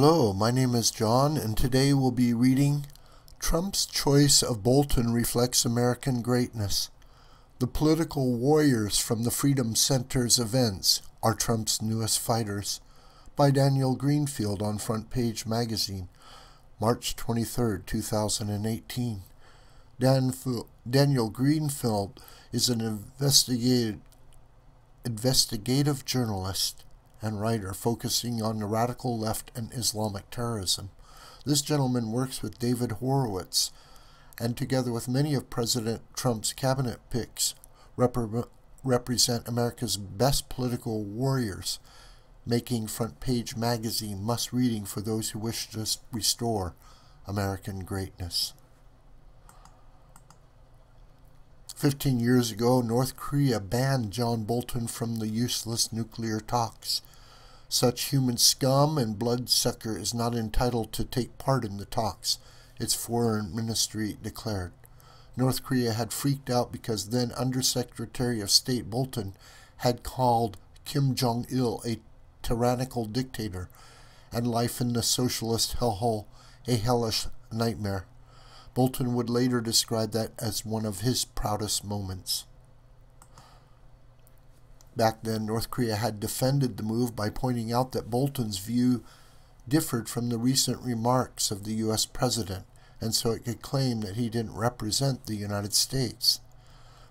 Hello, my name is John, and today we'll be reading Trump's Choice of Bolton Reflects American Greatness. The political warriors from the Freedom Center's events are Trump's newest fighters, by Daniel Greenfield on Front Page Magazine, March 23, 2018. Daniel Greenfield is an investigative journalist and writer focusing on the radical left and Islamic terrorism. This gentleman works with David Horowitz, and together with many of President Trump's cabinet picks, represent America's best political warriors, making Front Page Magazine must-reading for those who wish to restore American greatness. 15 years ago, North Korea banned John Bolton from the useless nuclear talks. Such human scum and bloodsucker is not entitled to take part in the talks, its foreign ministry declared. North Korea had freaked out because then Undersecretary of State Bolton had called Kim Jong-il a tyrannical dictator and life in the socialist hellhole a hellish nightmare. Bolton would later describe that as one of his proudest moments. Back then, North Korea had defended the move by pointing out that Bolton's view differed from the recent remarks of the U.S. president, and so it could claim that he didn't represent the United States.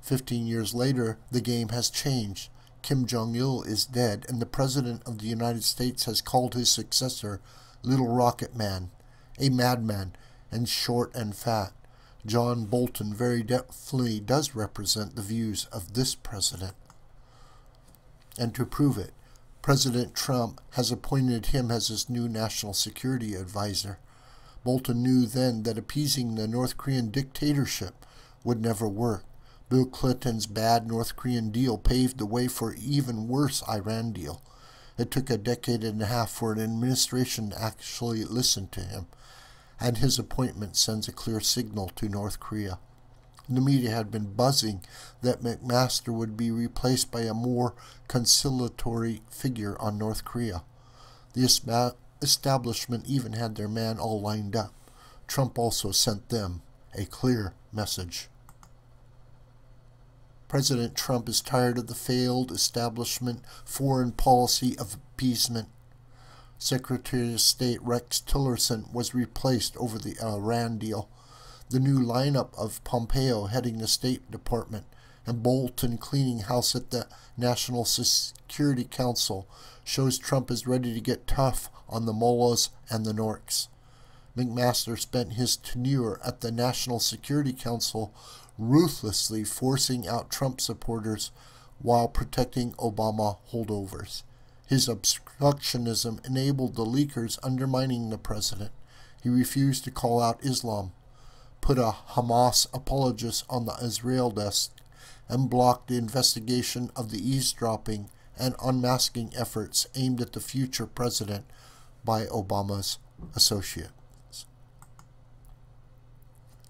15 years later, the game has changed. Kim Jong-il is dead, and the President of the United States has called his successor Little Rocket Man, a madman, and short and fat. John Bolton very definitely does represent the views of this president. And to prove it, President Trump has appointed him as his new national security advisor. Bolton knew then that appeasing the North Korean dictatorship would never work. Bill Clinton's bad North Korean deal paved the way for an even worse Iran deal. It took a decade and a half for an administration to actually listen to him, and his appointment sends a clear signal to North Korea. The media had been buzzing that McMaster would be replaced by a more conciliatory figure on North Korea. The establishment even had their man all lined up. Trump also sent them a clear message. President Trump is tired of the failed establishment foreign policy of appeasement. Secretary of State Rex Tillerson was replaced over the Iran deal. The new lineup of Pompeo heading the State Department and Bolton cleaning house at the National Security Council shows Trump is ready to get tough on the mullahs and the norks. McMaster spent his tenure at the National Security Council ruthlessly forcing out Trump supporters while protecting Obama holdovers. His obstructionism enabled the leakers undermining the president. He refused to call out Islam, put a Hamas apologist on the Israel desk, and blocked the investigation of the eavesdropping and unmasking efforts aimed at the future president by Obama's associates.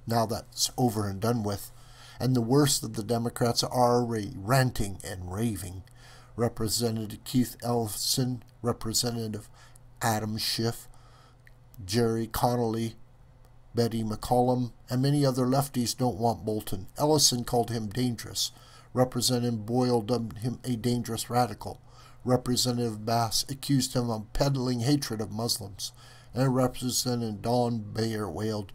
Now that's over and done with, and the worst of the Democrats are already ranting and raving. Representative Keith Ellison, Representative Adam Schiff, Jerry Connolly, Betty McCollum, and many other lefties don't want Bolton. Ellison called him dangerous. Representative Boyle dubbed him a dangerous radical. Representative Bass accused him of peddling hatred of Muslims. And Representative Don Bayer wailed,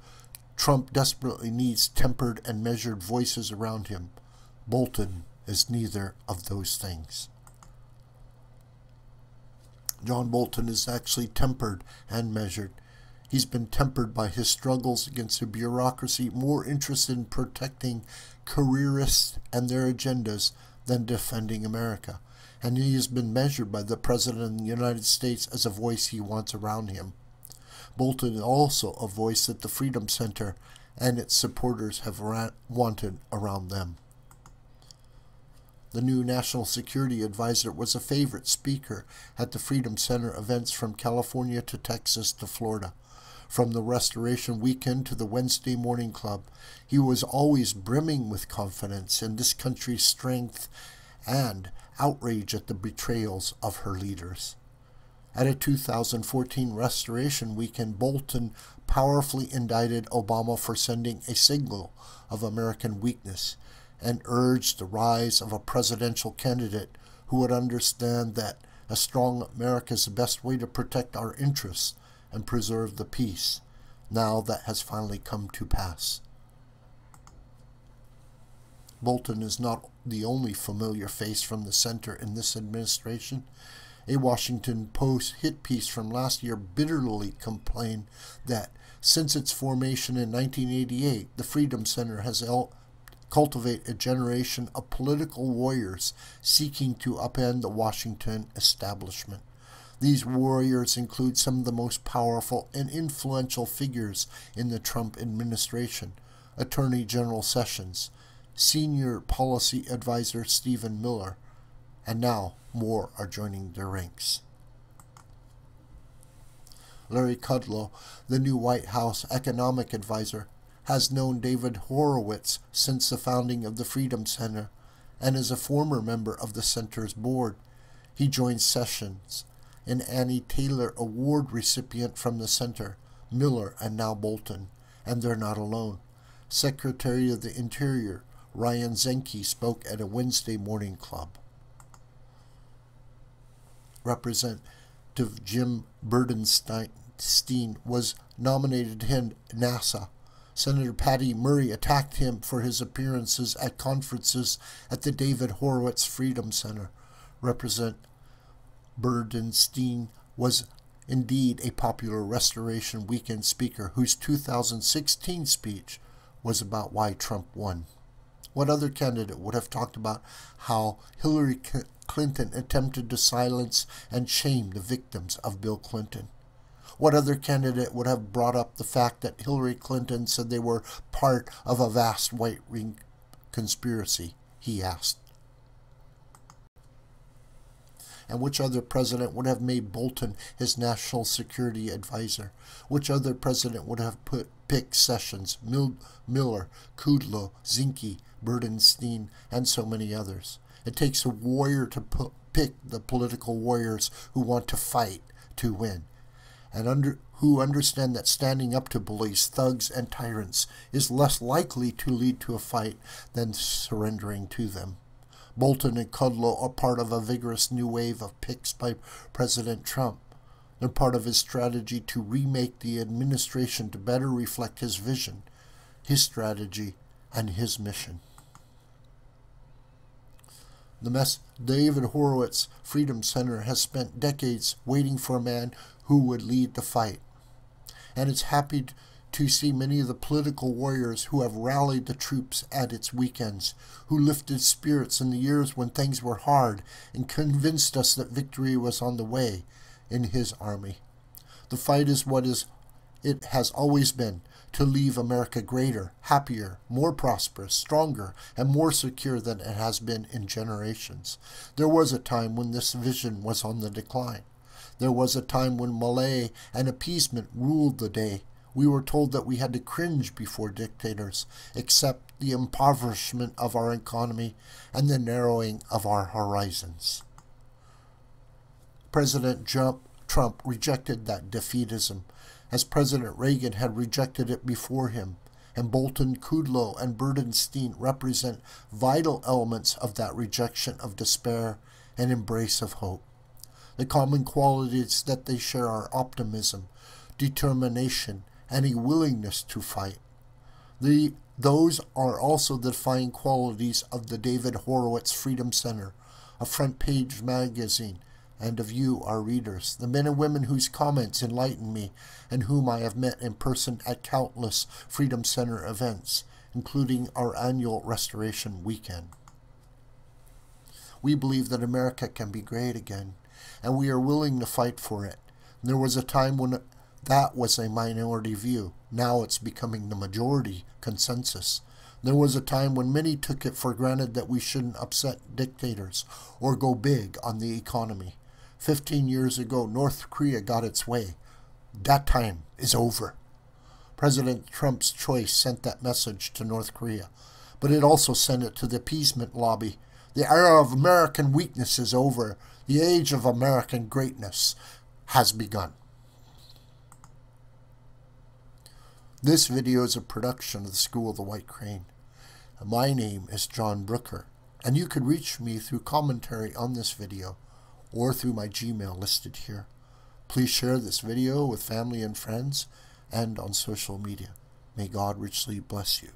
Trump desperately needs tempered and measured voices around him. Bolton is neither of those things. John Bolton is actually tempered and measured. He's been tempered by his struggles against a bureaucracy more interested in protecting careerists and their agendas than defending America. And he has been measured by the President of the United States as a voice he wants around him. Bolton is also a voice that the Freedom Center and its supporters have wanted around them. The new National Security Advisor was a favorite speaker at the Freedom Center events from California to Texas to Florida. From the Restoration Weekend to the Wednesday Morning Club, he was always brimming with confidence in this country's strength and outrage at the betrayals of her leaders. At a 2014 restoration weekend, Bolton powerfully indicted Obama for sending a signal of American weakness and urged the rise of a presidential candidate who would understand that a strong America is the best way to protect our interests and preserve the peace. Now that has finally come to pass. Bolton is not the only familiar face from the center in this administration. A Washington Post hit piece from last year bitterly complained that since its formation in 1988, the Freedom Center has helped cultivate a generation of political warriors seeking to upend the Washington establishment. These warriors include some of the most powerful and influential figures in the Trump administration: Attorney General Sessions, Senior Policy Advisor Stephen Miller, and now more are joining their ranks. Larry Kudlow, the new White House economic advisor, has known David Horowitz since the founding of the Freedom Center and is a former member of the center's board. He joins Sessions, an Annie Taylor Award recipient from the center, Miller, and now Bolton, and they're not alone. Secretary of the Interior Ryan Zinke spoke at a Wednesday morning club. Representative Jim Burdenstein was nominated to head NASA. Senator Patty Murray attacked him for his appearances at conferences at the David Horowitz Freedom Center. Representative Burdenstein was indeed a popular Restoration Weekend speaker whose 2016 speech was about why Trump won. What other candidate would have talked about how Hillary Clinton attempted to silence and shame the victims of Bill Clinton? What other candidate would have brought up the fact that Hillary Clinton said they were part of a vast white ring conspiracy, he asked. And which other president would have made Bolton his national security advisor? Which other president would have picked Sessions, Miller, Kudlow, Zinke, Burdenstein, and so many others? It takes a warrior to pick the political warriors who want to fight to win, and who understand that standing up to bullies, thugs, and tyrants is less likely to lead to a fight than surrendering to them. Bolton and Kudlow are part of a vigorous new wave of picks by President Trump. They're part of his strategy to remake the administration to better reflect his vision, his strategy, and his mission. The David Horowitz Freedom Center has spent decades waiting for a man who would lead the fight, and it's happy to see many of the political warriors who have rallied the troops at its weekends, who lifted spirits in the years when things were hard and convinced us that victory was on the way in his army. The fight is what it has always been, to leave America greater, happier, more prosperous, stronger, and more secure than it has been in generations. There was a time when this vision was on the decline. There was a time when Malay and appeasement ruled the day. We were told that we had to cringe before dictators, accept the impoverishment of our economy and the narrowing of our horizons. President Trump rejected that defeatism, as President Reagan had rejected it before him, and Bolton, Kudlow, and Burdenstein represent vital elements of that rejection of despair and embrace of hope. The common qualities that they share are optimism, determination, and a willingness to fight. Those are also the defining qualities of the David Horowitz Freedom Center, a front-page magazine, and of you, our readers, the men and women whose comments enlighten me and whom I have met in person at countless Freedom Center events, including our annual Restoration Weekend. We believe that America can be great again, and we are willing to fight for it. There was a time when that was a minority view. Now it's becoming the majority consensus. There was a time when many took it for granted that we shouldn't upset dictators or go big on the economy. 15 years ago, North Korea got its way. That time is over. President Trump's choice sent that message to North Korea, but it also sent it to the appeasement lobby. The era of American weakness is over. The age of American greatness has begun. This video is a production of the School of the White Crane. My name is John Brooker, and you could reach me through commentary on this video or through my Gmail listed here. Please share this video with family and friends and on social media. May God richly bless you.